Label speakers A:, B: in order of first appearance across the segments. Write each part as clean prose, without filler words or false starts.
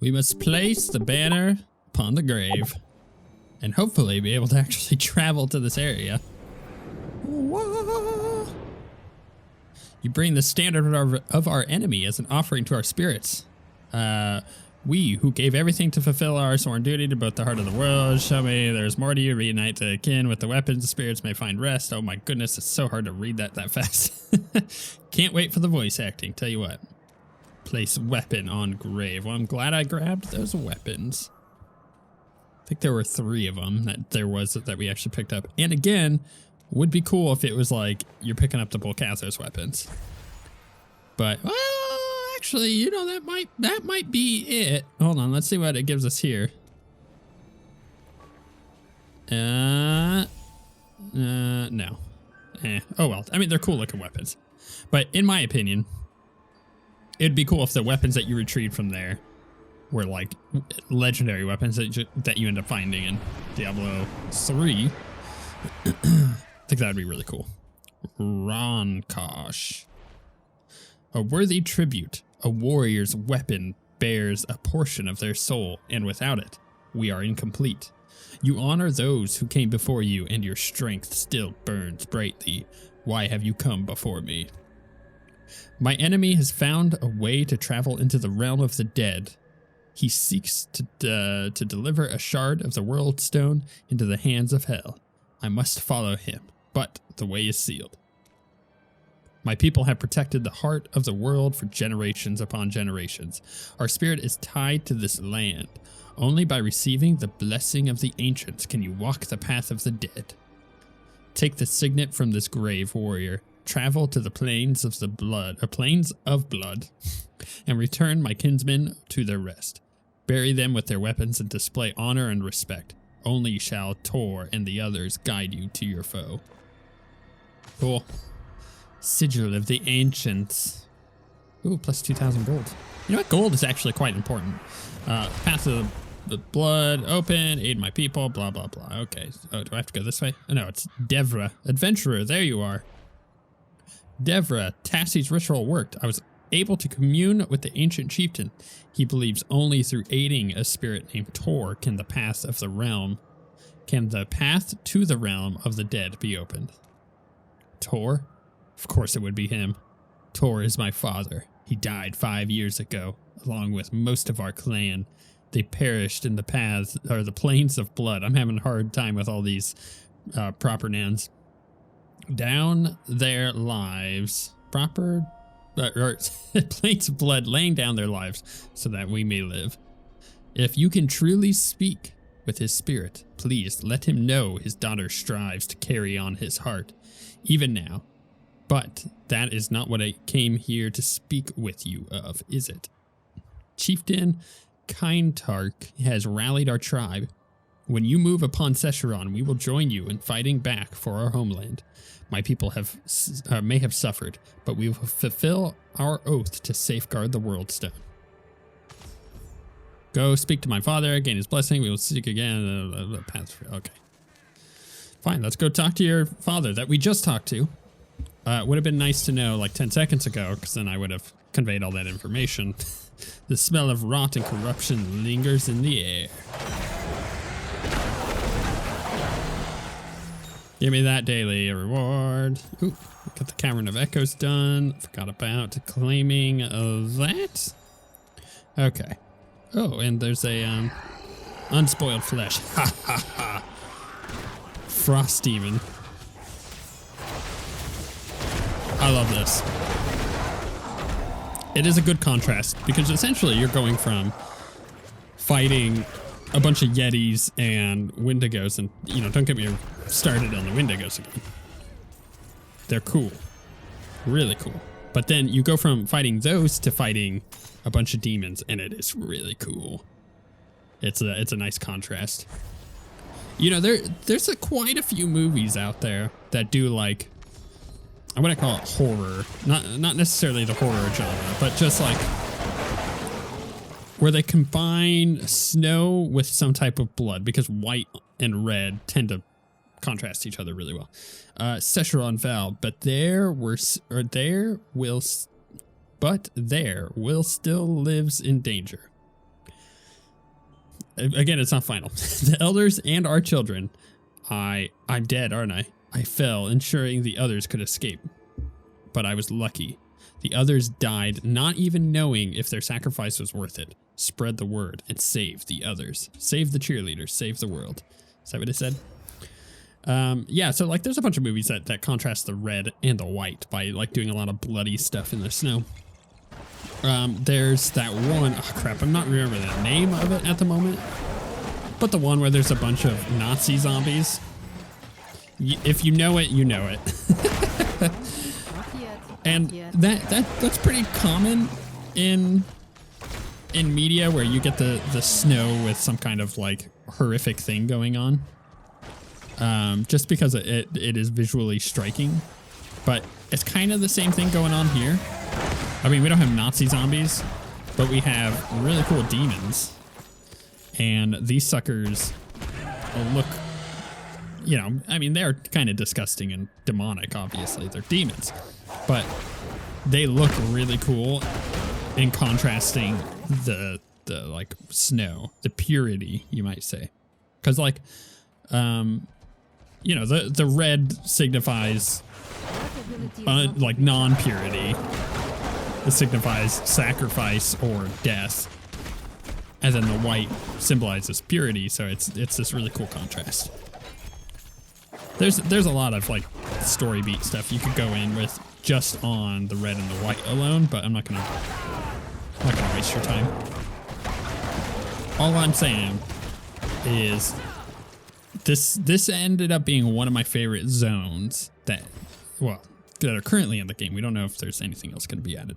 A: We must place the banner upon the grave and hopefully be able to actually travel to this area. Whoa. You bring the standard of our enemy as an offering to our spirits. We, who gave everything to fulfill our sworn duty to both the heart of the world, show me there's more to you. Reunite the kin with the weapons. The spirits may find rest. Oh my goodness, it's so hard to read that fast. Can't wait for the voice acting. Tell you what. Place weapon on grave. Well, I'm glad I grabbed those weapons. I think there were 3 of them that we actually picked up. And again, would be cool if it was like you're picking up the Bolcathos weapons. But well, actually, you know, that might be it. Hold on, let's see what it gives us here. No. Oh well. I mean, they're cool looking weapons. But in my opinion, it'd be cool if the weapons that you retrieved from there were like legendary weapons that you end up finding in Diablo 3. I think that'd be really cool. Ronkosh. A worthy tribute. A warrior's weapon bears a portion of their soul, and without it, we are incomplete. You honor those who came before you, and your strength still burns brightly. Why have you come before me? My enemy has found a way to travel into the realm of the dead. He seeks to deliver a shard of the world stone into the hands of hell. I must follow him, but the way is sealed. My people have protected the heart of the world for generations upon generations. Our spirit is tied to this land. Only by receiving the blessing of the ancients can you walk the path of the dead. Take the signet from this grave warrior. Travel to the plains of blood, and return my kinsmen to their rest. Bury them with their weapons and display honor and respect. Only shall Tor and the others guide you to your foe. Cool. Sigil of the Ancients. Ooh, plus 2,000 gold. You know what? Gold is actually quite important. Path of the blood, open, aid my people, blah, blah, blah. Okay. Oh, do I have to go this way? Oh, no, it's Devra. Adventurer, there you are. Devra, Tassie's ritual worked. I was able to commune with the ancient chieftain. He believes only through aiding a spirit named Tor can the path to the realm of the dead be opened. Tor? Of course it would be him. Tor is my father. He died 5 years ago, along with most of our clan. They perished in the plains of blood. I'm having a hard time with all these proper nouns. Down their lives, plains of blood, laying down their lives so that we may live. If you can truly speak with his spirit, please let him know his daughter strives to carry on his heart, even now. But that is not what I came here to speak with you of, is it? Chieftain Kintark has rallied our tribe. When you move upon Sescheron, we will join you in fighting back for our homeland. My people may have suffered, but we will fulfill our oath to safeguard the world stone. Go speak to my father, gain his blessing. We will seek again. Okay. Fine, let's go talk to your father that we just talked to. Would have been nice to know like 10 seconds ago, because then I would have conveyed all that information. The smell of rot and corruption lingers in the air. Give me that daily reward. Ooh, got the Cavern of Echoes done. Forgot about claiming that. Okay. Oh, and there's a unspoiled flesh. Ha ha ha. Frost demon. I love this. It is a good contrast because essentially you're going from fighting a bunch of Yetis and Wendigos, and you know, don't get me started on the Wendigos again. They're cool, really cool. But then you go from fighting those to fighting a bunch of demons, and it is really cool. It's a nice contrast. You know, there's quite a few movies out there that do like, I want to call it horror, not necessarily the horror genre, but just like where they combine snow with some type of blood, because white and red tend to contrast each other really well. Sescheron Val, but there will still lives in danger. again, it's not final. The elders and our children. I'm dead, aren't I? I fell, ensuring the others could escape. But I was lucky. The others died, not even knowing if their sacrifice was worth it. Spread the word and save the others. Save the cheerleaders. Save the world. Is that what it said? Yeah, so like there's a bunch of movies that contrast the red and the white by like doing a lot of bloody stuff in the snow. There's that one, oh crap, I'm not remembering the name of it at the moment, but the one where there's a bunch of Nazi zombies. If you know it, you know it. And that's pretty common in media where you get the snow with some kind of like horrific thing going on. Just because it is visually striking, but it's kind of the same thing going on here. I mean, we don't have Nazi zombies, but we have really cool demons, and these suckers look, you know, I mean, they're kind of disgusting and demonic, obviously. They're demons, but they look really cool in contrasting the like snow, the purity, you might say. Because like, you know, the red signifies like non-purity. It signifies sacrifice or death. And then the white symbolizes purity, so it's this really cool contrast. There's a lot of like story beat stuff you could go in with just on the red and the white alone, but I'm not gonna waste your time. All I'm saying is this ended up being one of my favorite zones that are currently in the game. We don't know if there's anything else going to be added.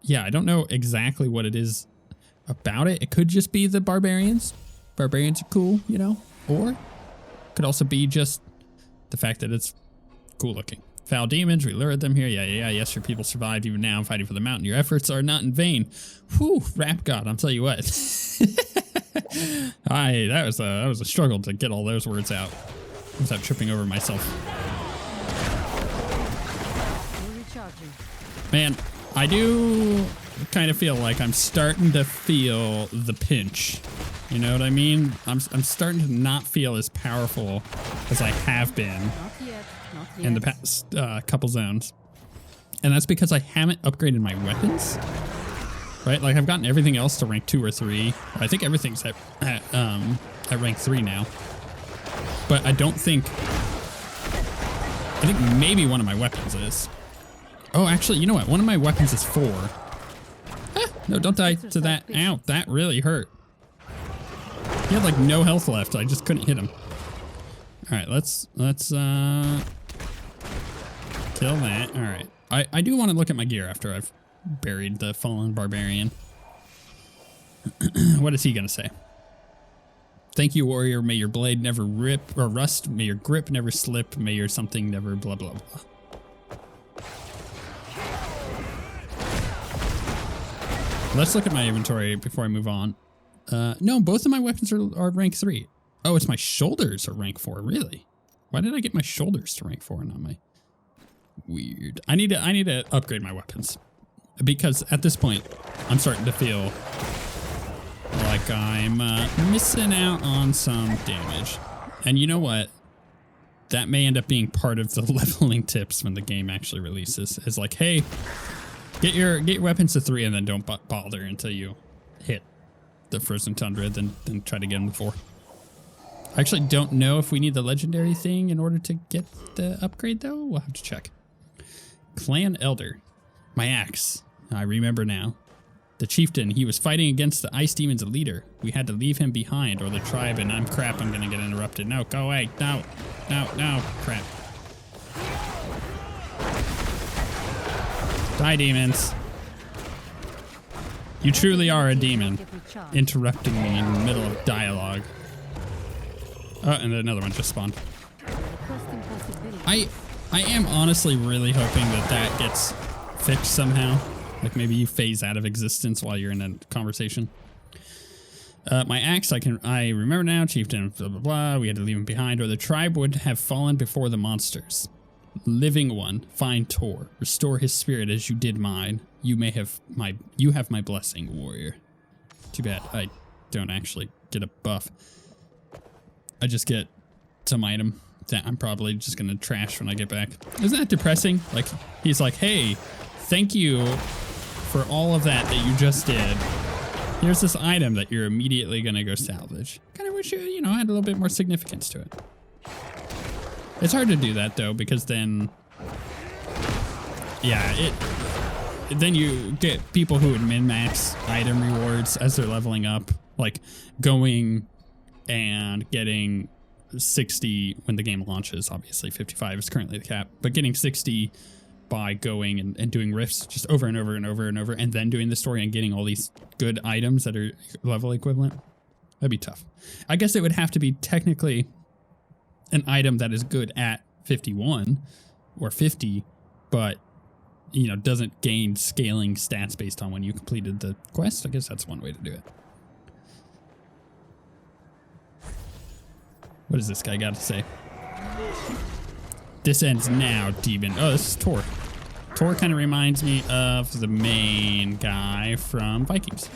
A: Yeah, I don't know exactly what it is about it. It could just be the barbarians. Barbarians are cool, you know, or could also be just the fact that it's cool looking. Foul demons, we lured them here. Yeah. Yes, your people survived even now fighting for the mountain. Your efforts are not in vain. Whew, rap god, I'll tell you what. That was a struggle to get all those words out without tripping over myself. Man, I do kind of feel like I'm starting to feel the pinch. You know what I mean? I'm starting to not feel as powerful as I have been in the past couple zones. And that's because I haven't upgraded my weapons. Right? Like I've gotten everything else to rank 2 or 3. I think everything's at rank 3 now. But I think maybe one of my weapons is. Oh, actually, you know what? One of my weapons is 4. No, don't die to that. Ow, that really hurt. He had like no health left. I just couldn't hit him. All right, let's kill that. All right. I do want to look at my gear after I've buried the fallen barbarian. What is he going to say? Thank you, warrior. May your blade never rip or rust. May your grip never slip. May your something never blah, blah, blah. Let's look at my inventory before I move on. No, both of my weapons are rank 3. Oh, it's my shoulders are rank 4. Really? Why did I get my shoulders to rank 4 and not my... Weird. I need to upgrade my weapons. Because at this point, I'm starting to feel like I'm missing out on some damage. And you know what? That may end up being part of the leveling tips when the game actually releases. It's like, hey, get your weapons to 3 and then don't bother until you hit the frozen tundra, then try to get them to 4. I actually don't know if we need the legendary thing in order to get the upgrade though. We'll have to check. Clan Elder. My axe. I remember now. The chieftain, he was fighting against the ice demon's leader. We had to leave him behind or the tribe and I'm gonna get interrupted. No, go away. No, crap. Die, demons. You truly are a demon, interrupting me in the middle of dialogue. Oh, and another one just spawned. I am honestly really hoping that gets fixed somehow. Like maybe you phase out of existence while you're in a conversation. My axe, I remember now, chieftain, blah, blah, blah. We had to leave him behind or the tribe would have fallen before the monsters. Living one, find Tor. Restore his spirit as you did mine. You have my blessing, warrior. Too bad. I don't actually get a buff. I just get some item that I'm probably just gonna trash when I get back. Isn't that depressing? Like, he's like, hey, thank you for all of that you just did. Here's this item that you're immediately gonna go salvage. Kind of wish you know, had a little bit more significance to it. It's hard to do that though, because then, yeah, then you get people who would min-max item rewards as they're leveling up, like going and getting 60 when the game launches. Obviously 55 is currently the cap, but getting 60 by going and doing rifts just over and over and over and over, and then doing the story and getting all these good items that are level equivalent, that'd be tough. I guess it would have to be technically an item that is good at 51 or 50, but you know, doesn't gain scaling stats based on when you completed the quest. I guess that's one way to do it. What does this guy got to say? This ends now, demon. Oh, this is Tor. Tor kind of reminds me of the main guy from Vikings.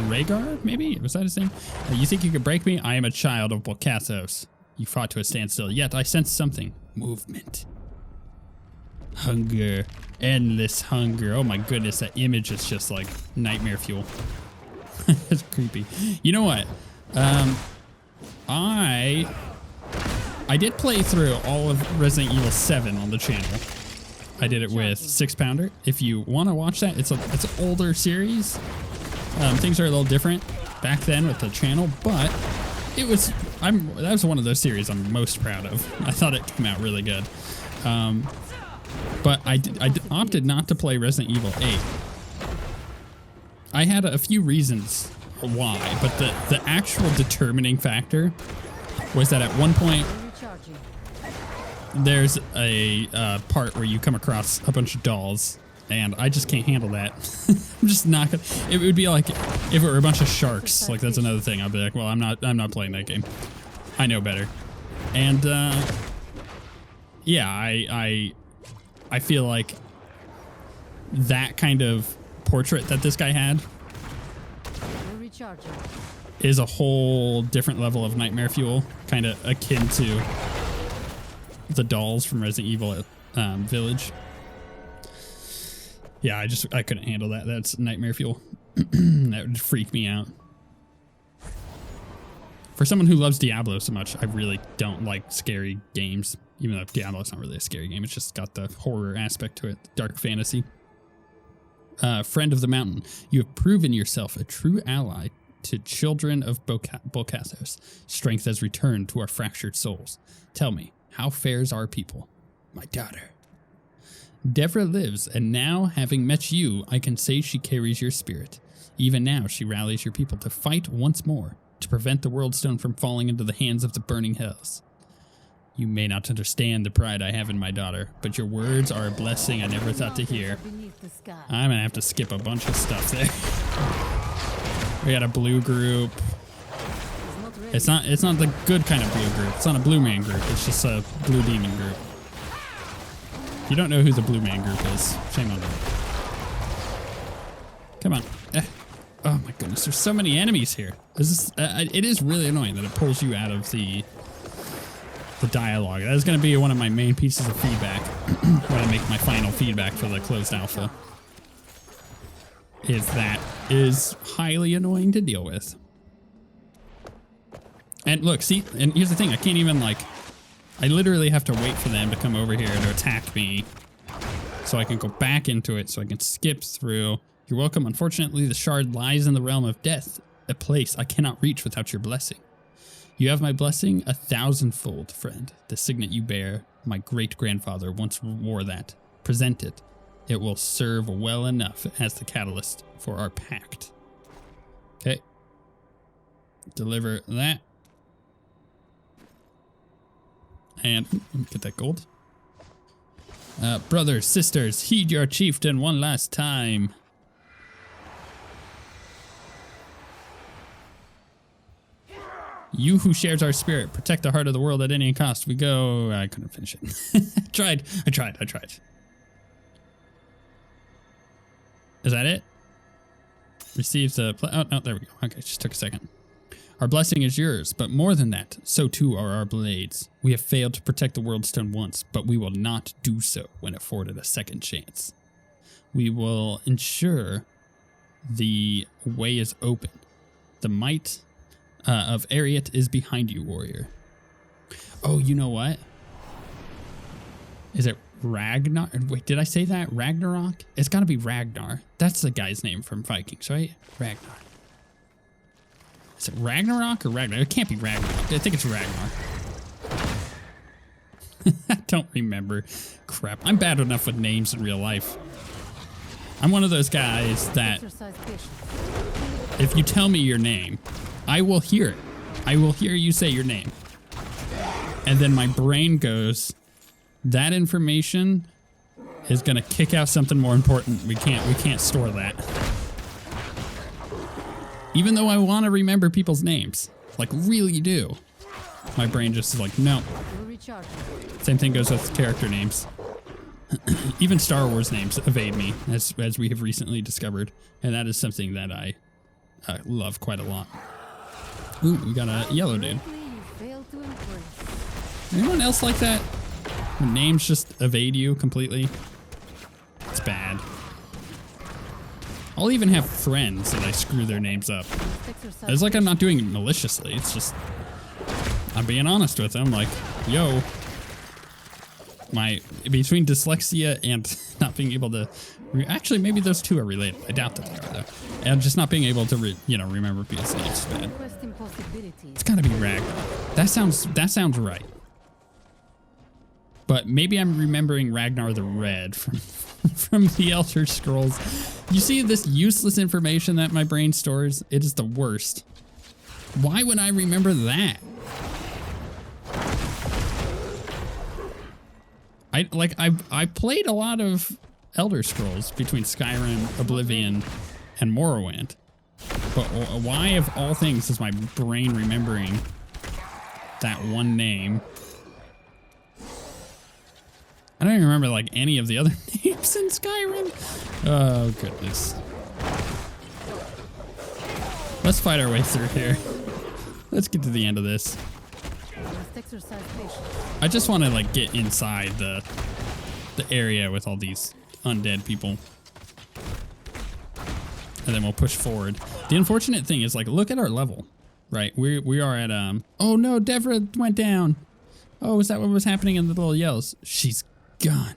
A: Rhaegar, maybe? Was that his name? You think you could break me? I am a child of Volcathos. You fought to a standstill, yet I sense something. Movement. Hunger. Endless hunger. Oh my goodness, that image is just like nightmare fuel. It's creepy. You know what? I did play through all of Resident Evil 7 on the channel. I did it with 6-Pounder. If you want to watch that, it's an older series. Things are a little different back then with the channel, but it was that was one of those series I'm most proud of. I thought it came out really good. But I opted not to play Resident Evil 8. I had a few reasons why, but the actual determining factor was that at one point there's a part where you come across a bunch of dolls, and I just can't handle that. I'm just not gonna. It would be like if it were a bunch of sharks. Like, that's another thing. I'd be like, well, I'm not playing that game. I know better. And yeah, I feel like that kind of portrait that this guy had is a whole different level of nightmare fuel, kind of akin to the dolls from Resident Evil Village. Yeah, I couldn't handle that. That's nightmare fuel. That would freak me out. For someone who loves Diablo so much, I really don't like scary games, even though Diablo's not really a scary game. It's just got the horror aspect to it, dark fantasy. Friend of the Mountain, you have proven yourself a true ally to children of Volcathos. Strength has returned to our fractured souls. Tell me, how fares our people? My daughter. Devra lives, and now, having met you, I can say she carries your spirit. Even now, she rallies your people to fight once more, to prevent the World Stone from falling into the hands of the burning hells. You may not understand the pride I have in my daughter, but your words are a blessing I never thought to hear. I'm gonna have to skip a bunch of stuff there. We got a blue group. It's not the good kind of blue group. It's not a blue man group. It's just a blue demon group. If you don't know who the blue man group is, shame on you. Come on. Oh my goodness, there's so many enemies here. It is really annoying that it pulls you out of the dialogue. That is going to be one of my main pieces of feedback when I make my final feedback for the closed alpha. Is highly annoying to deal with. And look, see, and here's the thing, I can't even I literally have to wait for them to come over here to attack me so I can go back into it, so I can skip through. You're welcome. Unfortunately, the shard lies in the realm of death, a place I cannot reach without your blessing. You have my blessing 1,000-fold, friend. The signet you bear, my great-grandfather once wore that. Present it. It will serve well enough as the catalyst for our pact. Okay. Deliver that. And get that gold. Brothers, sisters, heed your chieftain one last time. You who shares our spirit, protect the heart of the world at any cost. We go. I couldn't finish it. I tried. Is that it? receives a... Oh, no, there we go. Okay, just took a second. Our blessing is yours, but more than that, so too are our blades. We have failed to protect the World Stone once, but we will not do so when afforded a second chance. We will ensure the way is open. The might of Ariat is behind you, warrior. Oh, you know what? Is it Ragnar? Wait, did I say that? Ragnarok? It's got to be Ragnar. That's the guy's name from Vikings, right? Ragnar. Is it Ragnarok or Ragnar? It can't be Ragnarok. I think it's Ragnar. I don't remember. Crap. I'm bad enough with names in real life. I'm one of those guys that if you tell me your name, I will hear it. I will hear you say your name. And then my brain goes, that information is going to kick out something more important. We can't store that. Even though I want to remember people's names, like really do, my brain just is like, no. Same thing goes with character names. Even Star Wars names evade me, as we have recently discovered, and that is something that I love quite a lot. Ooh, we got a yellow dude. Anyone else like that? When names just evade you completely? It's bad. I'll even have friends that I screw their names up. It's like I'm not doing it maliciously. It's just, I'm being honest with them. Like, yo, between dyslexia and not being able to, actually maybe those two are related. I doubt that they are though. And just not being able to, remember people's names is bad. It's gotta be Ragnar. That sounds right. But maybe I'm remembering Ragnar the Red from the Elder Scrolls. You see this useless information that my brain stores? It is the worst. Why would I remember that? I played a lot of Elder Scrolls between Skyrim, Oblivion, and Morrowind. But why of all things is my brain remembering that one name? I don't even remember like any of the other names in Skyrim. Oh goodness. Let's fight our way through here. Let's get to the end of this. I just want to like get inside the area with all these undead people. And then we'll push forward. The unfortunate thing is like, look at our level, right? We are at, oh no, Devra went down. Oh, is that what was happening in the little yells? She's gone.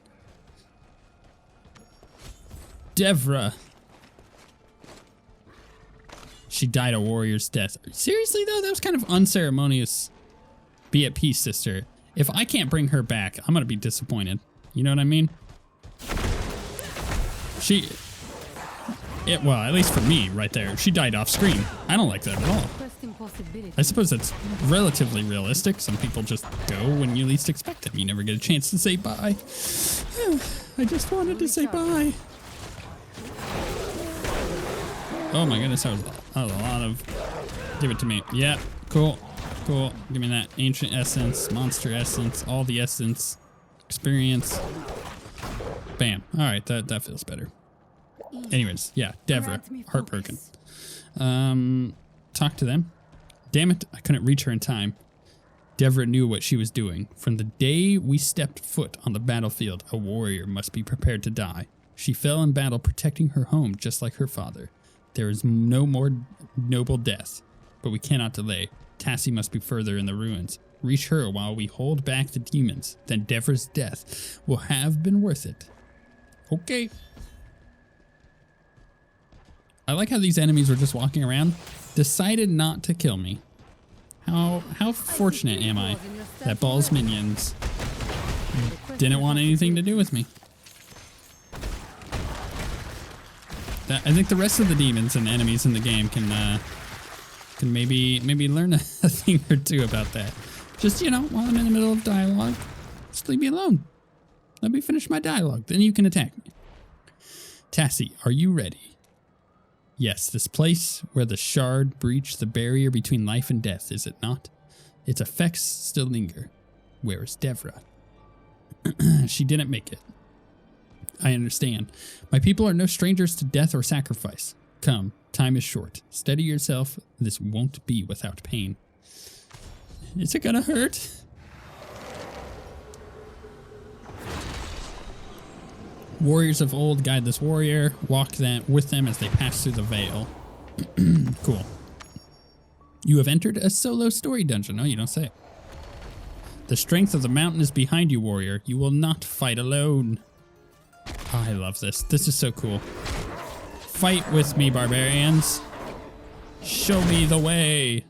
A: Devra. She died a warrior's death. Seriously though, that was kind of unceremonious. Be at peace, sister. If I can't bring her back, I'm gonna be disappointed. You know what I mean? Well, at least for me, right there. She died off screen. I don't like that at all. I suppose that's relatively realistic. Some people just go when you least expect them. You never get a chance to say bye. I just wanted to say bye. Oh my goodness, that was a lot of... Give it to me. Yeah, cool. Cool. Give me that ancient essence, monster essence, all the essence, experience. Bam. All right, that feels better. Anyways, yeah, Devra, heartbroken. Talk to them. Damn it, I couldn't reach her in time. Devra knew what she was doing. From the day we stepped foot on the battlefield, a warrior must be prepared to die. She fell in battle protecting her home just like her father. There is no more noble death, but we cannot delay. Tassie must be further in the ruins. Reach her while we hold back the demons. Then Devra's death will have been worth it. Okay. I like how these enemies were just walking around. Decided not to kill me. How fortunate am I that Ball's minions didn't want anything to do with me. I think the rest of the demons and enemies in the game can maybe learn a thing or two about that. Just, while I'm in the middle of dialogue, just leave me alone. Let me finish my dialogue, then you can attack me. Tassie, are you ready? Yes, this place where the shard breached the barrier between life and death, is it not? Its effects still linger. Where is Devra? She didn't make it. I understand. My people are no strangers to death or sacrifice. Come, Time is short. Steady yourself. This won't be without pain. Is it gonna hurt? Warriors of old guide this warrior. Walk with them as they pass through the veil. Cool. You have entered a solo story dungeon. No, you don't say. The strength of the mountain is behind you, warrior. You will not fight alone. Oh, I love this. This is so cool. Fight with me, barbarians. Show me the way.